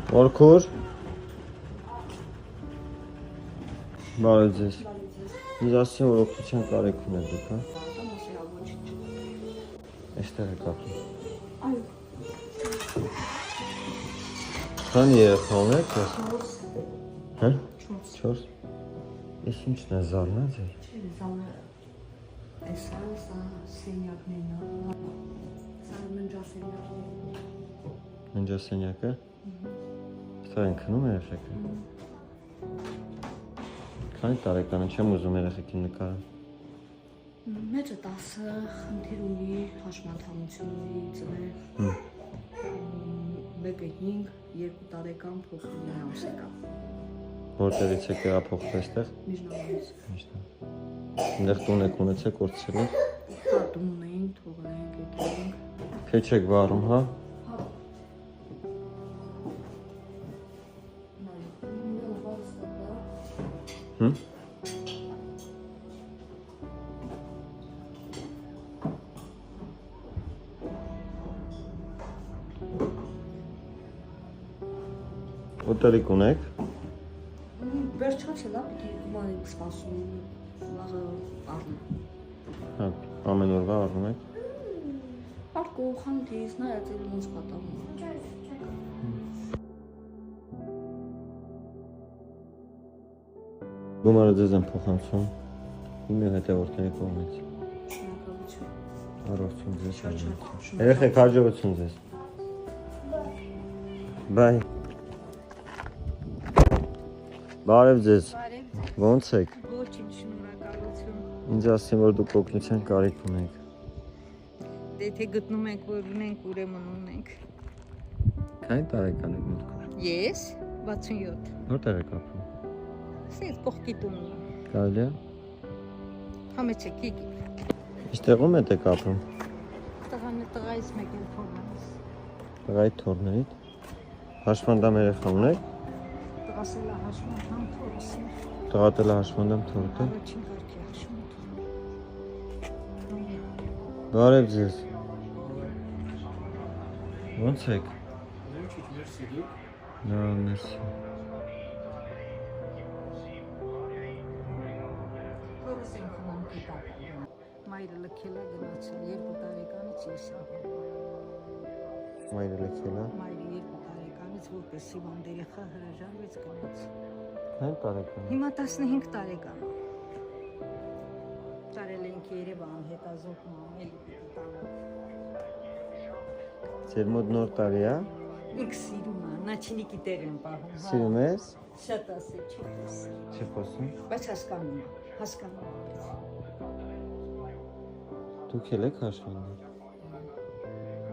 Օրքուր։ Բարև ձեզ։ Ինձ ասեցին, որ օգնության կարիք ունեք դուք, հա։ Այստեղ եք ապրում։ Այո։ Քանի երեխա ունեք ես։ 4։ Հա։ 4։ Ես ինչն է զարնա ձեր։ Չէ, զարնա։ Սա սենյակներն է։ Սա ննջասենյակն է։ Ննջասենյակը։ Սա են քնում երեխեքը։ Քանի տարեկան են, չեմ ուզում երեխեքին նկարել։ Մեջը 10 խնդիր ունի, հաշմանդամություն ունի, ծներ։ Մեկը 5, 2 տարեկան փոխվում է ամսեկա։ Որտեղից եք տեղափոխվել այստեղ։ Միջնավորից։ Այնտեղ տուն եք ունեցեք, կորցրել եք։ Հա, տուն ունեինք, թողել ենք, եկել ենք։ Քեչ եք վառում, հա։ Հմ։ Ուտելիք ունեք։ Վերջացել է, պիտի մանենք սպասում, վաղը առնում։ Հա, ամեն օրվա առնում եք։ Արկո խանդից նայած էլ ոնց պատահում։ Գումարը ձեզ են փոխանցում։ Իմը հետևորդների կողմից։ Շնորհակալություն։ Առողջություն ձեզ հաջողություն։ Երեխեք հաջողություն ձեզ։ Բայ։ Բարև ձեզ։ Ոնց եք։ Ոչինչ, շնորհակալություն։ Ինձ ասեցին, որ դուք օգնության կարիք ունեք։ Դե թե գտնում եք, որ ունենք, ուրեմն ունենք։ Քանի տարեկան եք մտքուր։ Ես 67։ Որտեղ եք ապրում։ Սենց կողքի տունն է։ Կարելի է։ Համեցեք, եկեք։ Ինչ տեղում եք ապրում։ Տղայից մեկ էլ թողանից։ Տղայի թորներից։ Հաշմանդամ երեխա ունեք։ Տղասել է հաշմանդամ թորս։ Տղատել է հաշմանդամ թորը։ Առաջին կարգի հաշմանդամ։ Բարև ձեզ։ Ոնց եք։ Լավ, մերսի։ Թորս ենք խմում կիտակը։ Մայրը լքել է գնացել 2 տարեկանից ես եմ։ Մայրը լքել է։ Մայրը 2 տարեկանից որպես հիվանդ երեխա հրաժարվեց գնաց։ Քանի տարեկան։ Հիմա 15 տարեկան է։ Տարել ենք Երևան, հետազոտում էլի պիտի տանը։ Ձեր մոտ նոր տարի է։ Ինք սիրում է, նաչինիկի տեղ են պահում։ Սիրում ես։ Շատ ասել, չի խոսում։ Չի խոսում։ Բայց հասկանում է, հասկանում է։ Դուք էլ եք հաշմանդամ։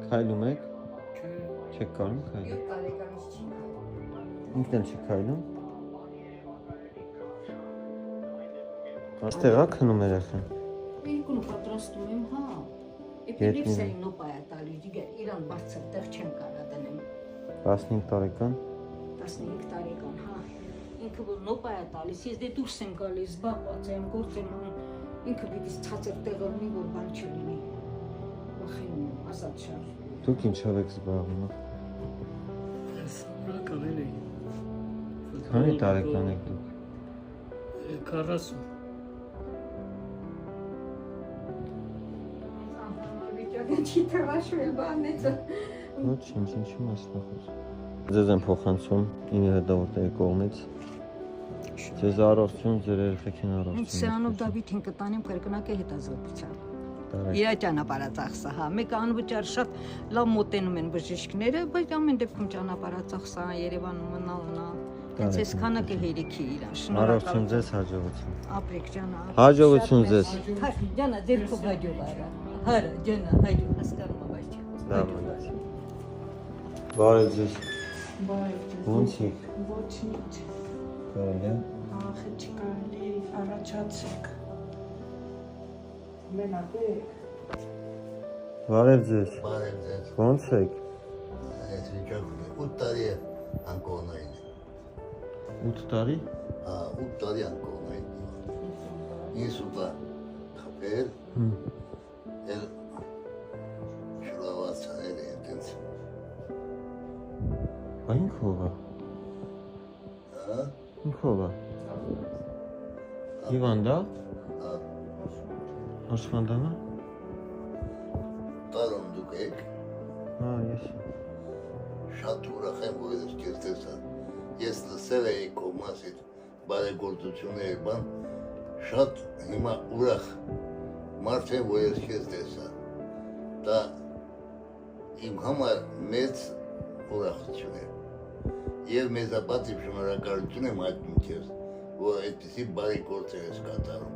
Քայլում եք։ Չեք կարում քայլել։ 7 տարեկանից չի քայլում։ Ինքն էլ չի քայլում։ Այստեղ է քնում երեխան։ Երկուն պատրաստում եմ, հա։ Էպիլեպսիայի նոպա է տալիս, իրան բարձր տեղ չեմ կարա դնեմ։ 15 տարեկան։ 15 տարեկան, հա։ Ինքը որ նոպա է տալիս, ես դե դուրս եմ գալիս, զբաղված եմ, գործ եմ անում, ինքը պիտի ցածր տեղը ունի, որ բան չլինի։ Վախենում եմ, ասած շատ։ Դուք ինչով եք զբաղվում։ Կավելի։ Քանի տարեկան եք դուք։ 40։ Չի թվաշվել բանեցը։ Ոչինչ, ինչի մասն է խոսում։ Ձեզ են փոխանցում ինը հետևորդների կողմից։ Ձեզ առողջություն, ձեր երեխեքին առողջություն։ Սրանով Դավիթին կտանեմ կրկնակի հետազոտության։ Իր ճանապարհածախսը, հա, մեկը անվճար շատ լավ մոտենում են բժիշկները, բայց ամեն դեպքում ճանապարհածախսը Երևանում մնալնա։ Հենց այսքանը կհերիքի իրան։ Առողջություն ձեզ, հաջողություն։ Ապրեք ջանա։ Հաջողություն ձեզ։ Ջանա, ձեր քո հաջող արա։ Հարա, ջանա, հաջող հասկանում եմ, բայց չի։ Լավ։ Բարև ձեզ։ Բարև ձեզ։ Ոնց եք։ Ոչինչ։ Կարելի է։ Ախ, չի կարելի, առաջացեք։ Մենակ եք։ Բարև ձեզ։ Բարև ձեզ։ Ոնց եք։ Այս վիճակում 8 տարի է անկողնային։ 8 տարի։ Հա, 8 տարի անկողնային։ Ես ուտա խփել։ Էլ շլավացանել է այդպես։ Այն քողա։ Երևան դա։ Հա, Հաշվանդամը։ տարում դուք եք, Հա, ես։ շատ ուրախ եմ, որ ես քեզ տեսա։ Ես լսել էի քո մասից բարեգործությունների բան, շատ հիմա ուրախ մարդ եմ, որ ես քեզ տեսա։ Դա իմ համար մեծ ուրախություն է։ Եվ մեծապատիվ շնորհակալություն եմ հայտնում քեզ, որ այդպիսի բարի գործեր ես կատարում։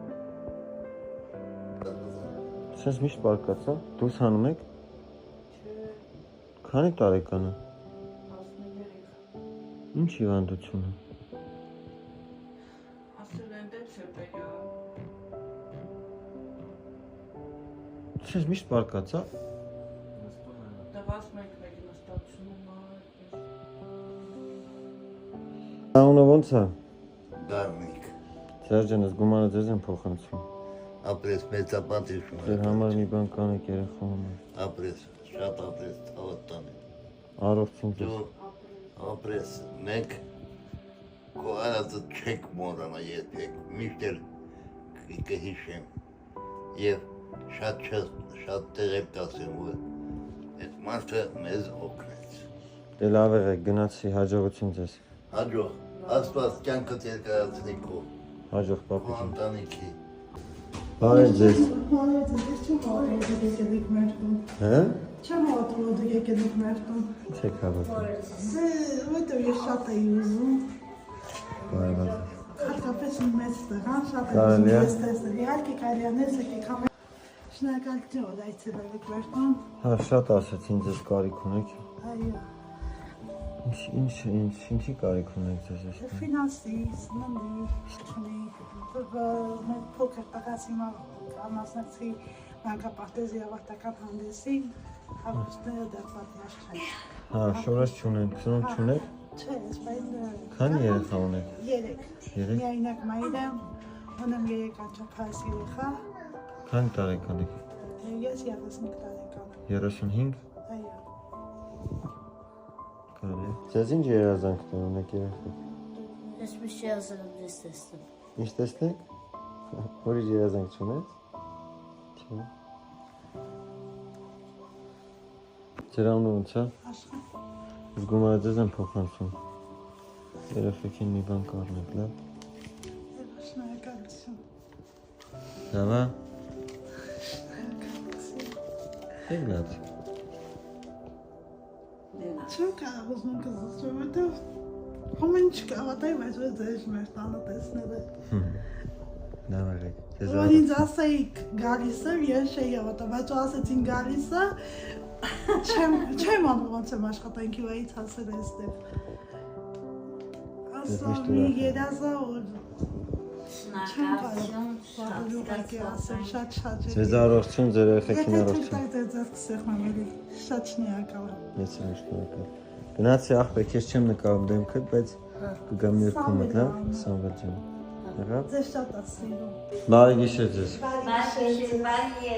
Սենց միշտ բարկած, հա։ Դուս հանում եք։ Քանի տարեկան է։ 13 Ինչ հիվանդություն է։ ասել են դեպսեպեյա Սենց միշտ բարկած, հա։ տղաս մեկ մեկի նստացնում Անունը ոնց է։ Գարնիկ, Ձեր ջան, ես գումարը ձեզ եմ փոխանցում։ ապրես մեծապատիվ Ձեր համար շնորհակալություն։ մի բան կանեք երեխան համար։ Ապրես, շատ ապրես, հավատանի։ Առողջություն ձեզ։ Դու ապրես, մենք քո արածը չեք մոռանա երբեք, միշտ էլ կհիշեմ։ Եվ շատ տեղեր կասեմ, որ այդ մարդը մեզ օգնեց։ Դե լավ եղեք, գնացի, հաջողություն ձեզ։ Հաջող, Աստված կյանքդ երկարացնի քո Հաջող պապի ջան։ ընտանիքի։ Բարև ձեզ։ Հա։ Չեմ հավատում, որ դուք եկել եք մեր տուն։ Չեք հավատում։ Որտեղ ես շատ էի ուզում։ Բարև ձեզ։ Հատկապես մեծ տեղ, հա, շատ էի Կարելի է։ ուզում ես տեսնել։ Իհարկե կարելի է ներս եկեք համ։ Շնորհակալություն, որ այցելել եք մեր տուն։ Հա, շատ ասեցին ձեզ կարիք ունեք։ Այո։ Ինչի կարիք ունեք ձեզ այստեղ։ Ֆինանսի, սննդի, մեր փոքր տղաս հիմա ամասնակցի մանկապարտեզի ավարտական հանդեսին, հավուստները դեռ պատրաստ չեն։ Հա, շորես չունեք, ծնունդ չունեք։ Չէ, ես բայց Քանի երեխա ունեք։ 3։ Միայնակ մայր եմ, ունեմ 3 անչափահաս երեխա, Քանի տարեկան եք։ ես 35 տարեկան եմ։ 35։ Այո։ Կարելի է։ Ձեզ ինչ երազանքներ ունեք երեխեք։ Ես միշտ երազանք ես տեսնում։ Ինչ տեսնեք։ Ուրիշ երազանք չունեք։ Չէ։ Ձեր անունը ո՞նց է։ Աշխատ։ Ես գումարը ձեզ եմ փոխանցում։ Երեխեքին մի բան կառնեք, լավ։ Շնորհակալություն։ Լավ է։ Եկնած։ Չեմ կարող ուզում կզս, որովհետև ամեն ինչ կավատայի, բայց որ ձեզ մեր տանը տեսնել է։ Լավ եղեք։ Որ ինձ ասեիք գալիս եմ, ես չէի հավատա, բայց որ ասեցին գալիս է, չեմ անում ոնց եմ աշխատանքի վայից հասել այստեղ։ Ասա մի երազա, որ չեմ կարող ասել, շատ Ձեզ առողջություն, ձեր երեխեքին առողջություն։ Եթե ձեր ձեռք սեղմամելի, շատ շնորհակալ եմ։ Ես եմ շնորհակալ։ Գնացի աղբեք, ես չեմ նկարում դեմքդ, բայց կգամ երկու մոտ, լավ, Սամվել ջան։ Եղավ։ Ձեզ շատ ասիլում։ Բարի գիշեր ձեզ։ Բարի